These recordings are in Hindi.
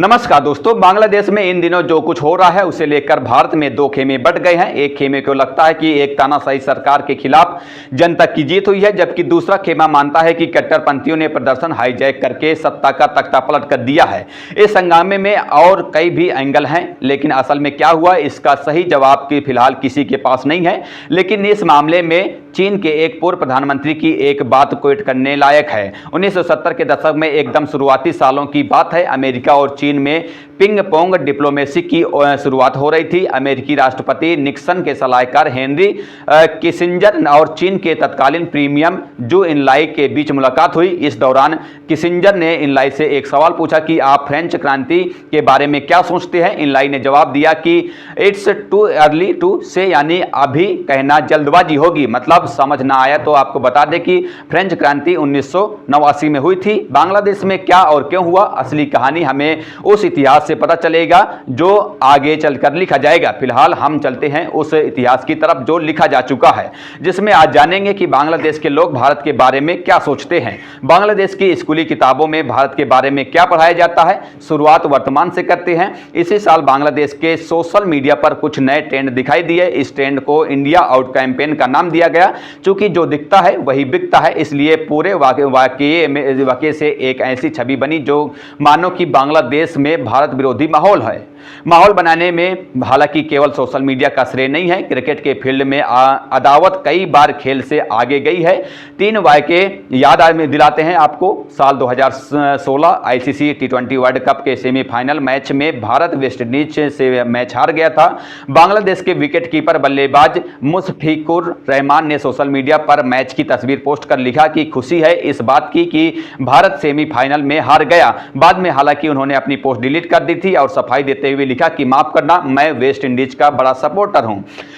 नमस्कार दोस्तों, बांग्लादेश में इन दिनों जो कुछ हो रहा है उसे लेकर भारत में दो खेमे बट गए हैं। एक खेमे को लगता है कि एक तानाशाही सरकार के खिलाफ जनता की जीत हुई है, जबकि दूसरा खेमा मानता है कि कट्टरपंथियों ने प्रदर्शन हाईजैक करके सत्ता का तख्ता पलट कर दिया है। इस हंगामे में और कई भी एंगल हैं, लेकिन असल में क्या हुआ इसका सही जवाब की फिलहाल किसी के पास नहीं है। लेकिन इस मामले में चीन के एक पूर्व प्रधानमंत्री की एक बात कोट करने लायक है। 1970 के दशक में एकदम शुरुआती सालों की बात है। अमेरिका और चीन में पिंग पोंग डिप्लोमेसी की शुरुआत हो रही थी। अमेरिकी राष्ट्रपति निक्सन के सलाहकार हेनरी किसिंजर और चीन के तत्कालीन प्रीमियम जू इनलाई के बीच मुलाकात हुई। इस दौरान किसिंजर ने इनलाई से एक सवाल पूछा कि आप फ्रेंच क्रांति के बारे में क्या सोचते हैं। इनलाई ने जवाब दिया कि इट्स टू अर्ली टू से, यानी अभी कहना जल्दबाजी होगी। मतलब समझ ना आया तो आपको बता दें कि फ्रेंच क्रांति 1989 में हुई थी। बांग्लादेश में क्या और क्यों हुआ, असली कहानी हमें उस इतिहास से पता चलेगा जो आगे चलकर लिखा जाएगा। फिलहाल हम चलते हैं उस इतिहास की तरफ जो लिखा जा चुका है, जिसमें आज जानेंगे कि बांग्लादेश के लोग भारत के बारे में क्या सोचते हैं। बांग्लादेश की स्कूली किताबों में भारत के बारे में क्या पढ़ाया जाता है, शुरुआत वर्तमान से करते हैं। इसी साल बांग्लादेश के सोशल मीडिया पर कुछ नए ट्रेंड दिखाई दिए। इस ट्रेंड को इंडिया आउट कैंपेन का नाम दिया गया। चूंकि जो दिखता है वही बिकता है, इसलिए पूरे वाकये से एक ऐसी छवि बनी जो मानो कि बांग्लादेश में भारत विरोधी माहौल है। माहौल बनाने में हालांकि केवल सोशल मीडिया का श्रेय नहीं है। क्रिकेट के फील्ड में अदावत कई बार खेल से आगे गई है। 3 वाकये याद दिलाते हैं आपको। साल 2016 आईसीसी टी20 वर्ल्ड कप के सेमीफाइनल मैच में भारत वेस्टइंडीज से मैच हार गया था। बांग्लादेश के विकेटकीपर बल्लेबाज मुशफिकुर रहमान ने सोशल मीडिया पर मैच की तस्वीर पोस्ट कर लिखा कि खुशी है इस बात की कि भारत सेमीफाइनल में हार गया। बाद में हालांकि उन्होंने अपनी पोस्ट डिलीट कर दी थी और सफाई देते हुए लिखा कि माफ करना, मैं वेस्ट इंडीज का बड़ा सपोर्टर हूं।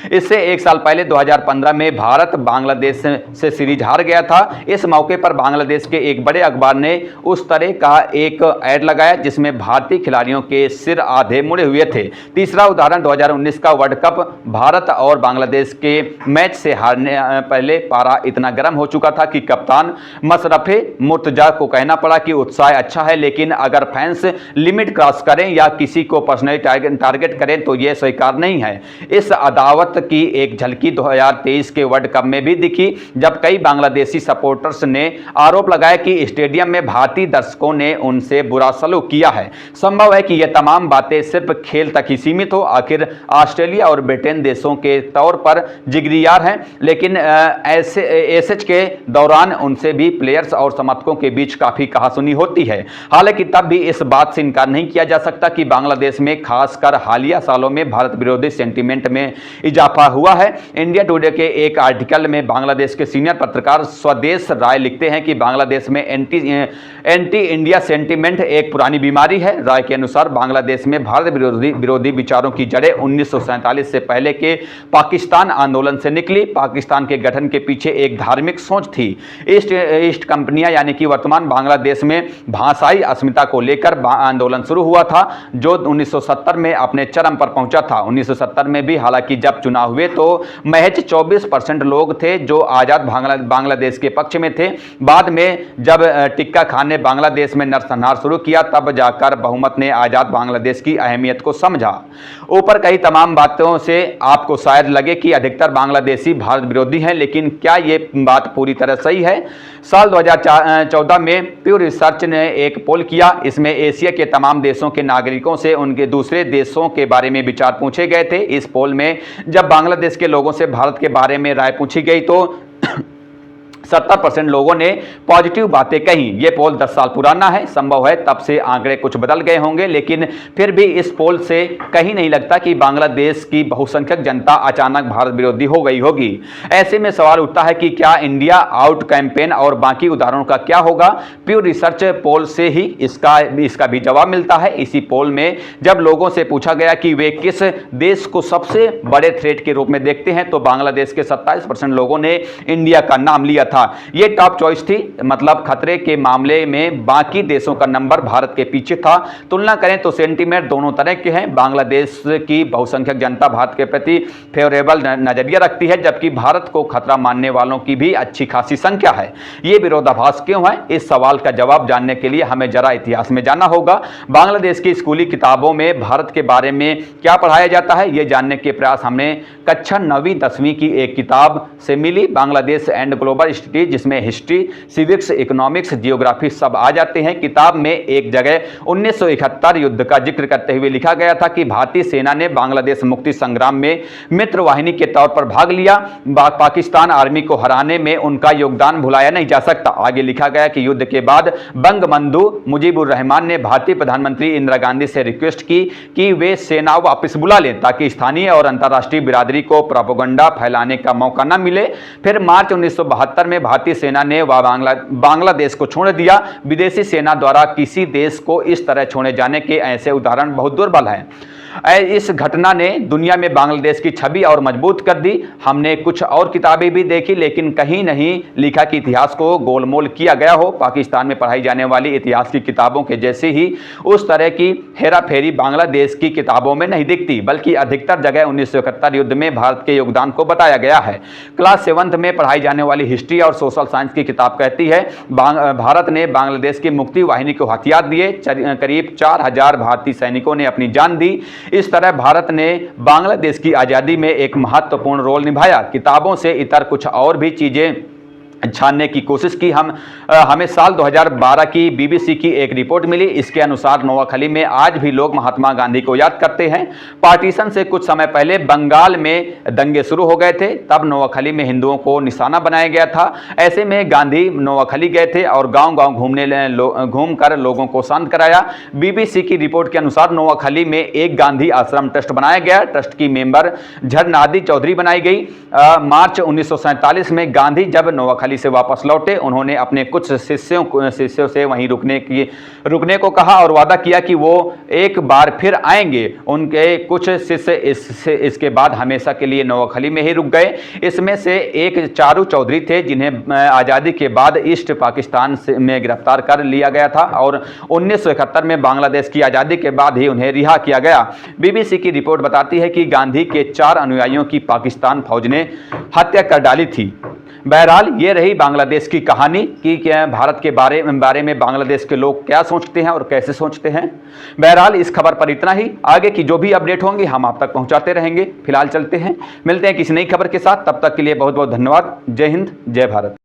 इससे एक साल पहले 2015 में भारत बांग्लादेश से सीरीज हार गया था। इस मौके पर बांग्लादेश के एक बड़े अखबार ने उस तरह का एक ऐड लगाया जिसमें भारतीय खिलाड़ियों के सिर आधे मुड़े हुए थे। तीसरा उदाहरण 2019 का वर्ल्ड कप। भारत और बांग्लादेश के मैच से हारने पहले पारा इतना गर्म हो चुका था कि कप्तान मशरफे मुर्तजा को कहना पड़ा कि उत्साह अच्छा है, लेकिन अगर फैंस लिमिट क्रॉस करें या किसी को पर्सनली टारगेट करें तो यह स्वीकार नहीं है। इस अदावत की एक झलकी 2023 के वर्ल्ड कप में भी दिखी, जब कई बांग्लादेशी सपोर्टर्स ने आरोप लगाया कि स्टेडियम में भारतीय दर्शकों ने उनसे बुरा सलूक किया है। संभव है कि यह तमाम बातें सिर्फ खेल तक ही सीमित हो। आखिर ऑस्ट्रेलिया और ब्रिटेन देशों के तौर पर जिगरी यार हैं, लेकिन एसएच के दौरान उनसे भी प्लेयर्स और समर्थकों के बीच काफी कहासुनी होती है। हालांकि तब भी इस बात से इनकार नहीं किया जा सकता कि बांग्लादेश में खासकर हालिया सालों में भारत विरोधी सेंटीमेंट में इजाफा हुआ है। इंडिया टुडे के एक आर्टिकल में बांग्लादेश के सीनियर पत्रकार स्वदेश राय लिखते हैं कि बांग्लादेश में एंटी इंडिया सेंटीमेंट एक पुरानी बीमारी है। राय के अनुसार बांग्लादेश में भारत विरोधी विचारों की जड़ें 1947 से पहले के पाकिस्तान आंदोलन से निकली। पाकिस्तान के गठन के पीछे एक धार्मिक सोच थी। ईस्ट कंपनियां यानी कि वर्तमान बांग्लादेश में भाषाई अस्मिता को लेकर आंदोलन शुरू हुआ था जो 1970 में अपने चरम पर पहुंचा था। 1970 में भी हालांकि जब चुनाव हुए तो महज 24% लोग थे जो आजाद बांग्लादेश के पक्ष में थे। बाद में जब टिक्का खान ने बांग्लादेश में नरसंहार शुरू किया तब जाकर बहुमत ने आजाद बांग्लादेश की अहमियत को समझा। ऊपर कई तमाम बातों से आपको शायद लगे कि अधिकतर बांग्लादेशी भारत विरोधी हैं, लेकिन क्या यह बात पूरी तरह सही है? साल 2014 में प्यू रिसर्च ने एक पोल किया। इसमें एशिया के तमाम देशों के नागरिकों से उनके दूसरे देशों के बारे में विचार पूछे गए थे। इस पोल में जब बांग्लादेश के लोगों से भारत के बारे में राय पूछी गई तो 70% लोगों ने पॉजिटिव बातें कही। यह पोल 10 साल पुराना है, संभव है तब से आंकड़े कुछ बदल गए होंगे, लेकिन फिर भी इस पोल से कहीं नहीं लगता कि बांग्लादेश की बहुसंख्यक जनता अचानक भारत विरोधी हो गई होगी। ऐसे में सवाल उठता है कि क्या इंडिया आउट कैंपेन और बाकी उदाहरणों का क्या होगा? प्यू रिसर्च पोल से ही इसका भी जवाब मिलता है। इसी पोल में जब लोगों से पूछा गया कि वे किस देश को सबसे बड़े थ्रेट के रूप में देखते हैं तो बांग्लादेश के 27% लोगों ने इंडिया का नाम लिया था। था। ये टॉप चॉइस थी, मतलब खतरे के मामले में बाकी देशों का नंबर भारत के पीछे था। तुलना करें तो सेंटीमेंट दोनों तरह के हैं। बांग्लादेश की बहुसंख्यक जनता भारत के प्रति फेवरेबल नजरिया रखती है, जबकि भारत को खतरा मानने वालों की भी अच्छी खासी संख्या है। ये विरोधाभास क्यों है? इस सवाल का जवाब जानने के लिए हमें जरा इतिहास में जाना होगा। बांग्लादेश की स्कूली किताबों में भारत के बारे में क्या पढ़ाया जाता है, ये जानने के प्रयास हमने कक्षा 9वीं 10वीं की एक किताब से मिली, बांग्लादेश एंड ग्लोबल स्टडीज, जिसमें हिस्ट्री, सिविक्स, इकोनॉमिक्स, जियोग्राफी सब आ जाते हैं। किताब में एक जगह 1971 युद्ध का जिक्र करते हुए लिखा गया था कि भारतीय सेना ने बांग्लादेश मुक्ति संग्राम में मित्रवाहिनी के तौर पर भाग लिया। पाकिस्तान आर्मी को हराने में उनका योगदान भुलाया नहीं जा सकता। आगे लिखा गया कि युद्ध के बाद बंगबंधु मुजीबुर रहमान ने भारतीय प्रधानमंत्री इंदिरा गांधी से रिक्वेस्ट की कि वे सेना वापस बुला लें ताकि स्थानीय और अंतर्राष्ट्रीय बिरादरी को प्रोपेगेंडा फैलाने का मौका न मिले। फिर मार्च 1972 में भारतीय सेना ने बांग्लादेश को छोड़ दिया। विदेशी सेना द्वारा किसी देश को इस तरह छोड़े जाने के ऐसे उदाहरण बहुत दुर्लभ हैं। इस घटना ने दुनिया में बांग्लादेश की छवि और मजबूत कर दी। हमने कुछ और किताबें भी देखी, लेकिन कहीं नहीं लिखा कि इतिहास को गोलमोल किया गया हो। पाकिस्तान में पढ़ाई जाने वाली इतिहास की किताबों के जैसे ही उस तरह की हेराफेरी बांग्लादेश की किताबों में नहीं दिखती, बल्कि अधिकतर जगह 1971 युद्ध में भारत के योगदान को बताया गया है। क्लास 7th में पढ़ाई जाने वाली हिस्ट्री और सोशल साइंस की किताब कहती है भारत ने बांग्लादेश की मुक्ति वाहिनी को हथियार दिए, करीब 4000 भारतीय सैनिकों ने अपनी जान दी। इस तरह भारत ने बांग्लादेश की आज़ादी में एक महत्वपूर्ण रोल निभाया। किताबों से इतर कुछ और भी चीज़ें छानने की कोशिश की। हमें साल 2012 की बीबीसी की एक रिपोर्ट मिली। इसके अनुसार नोआखली में आज भी लोग महात्मा गांधी को याद करते हैं। पार्टीशन से कुछ समय पहले बंगाल में दंगे शुरू हो गए थे, तब नोआखली में हिंदुओं को निशाना बनाया गया था। ऐसे में गांधी नोआखली गए थे और गांव-गांव घूमकर लोगों को शांत कराया। बीबीसी की रिपोर्ट के अनुसार नोआखली में एक गांधी आश्रम ट्रस्ट बनाया गया। ट्रस्ट की मेंबर झरनादी चौधरी बनाई गई। मार्च 1947 में गांधी जब नोआखली से वापस लौटे, उन्होंने अपने कुछ शिष्यों से वहीं रुकने को कहा और वादा किया कि वो एक बार फिर आएंगे। उनके कुछ शिष्य इसके बाद हमेशा के लिए नोआखली में ही रुक गए। इसमें से एक चारू चौधरी थे, जिन्हें आज़ादी के बाद ईस्ट पाकिस्तान में गिरफ्तार कर लिया गया था और 1971 में बांग्लादेश की आज़ादी के बाद ही उन्हें रिहा किया गया। बीबीसी की रिपोर्ट बताती है कि गांधी के 4 अनुयायियों की पाकिस्तान फौज ने हत्या कर डाली थी। बहरहाल ये रही बांग्लादेश की कहानी कि क्या भारत के बारे में बांग्लादेश के लोग क्या सोचते हैं और कैसे सोचते हैं। बहरहाल इस खबर पर इतना ही। आगे की जो भी अपडेट होंगी हम आप तक पहुंचाते रहेंगे। फिलहाल चलते हैं, मिलते हैं किसी नई खबर के साथ। तब तक के लिए बहुत बहुत धन्यवाद। जय हिंद, जय भारत।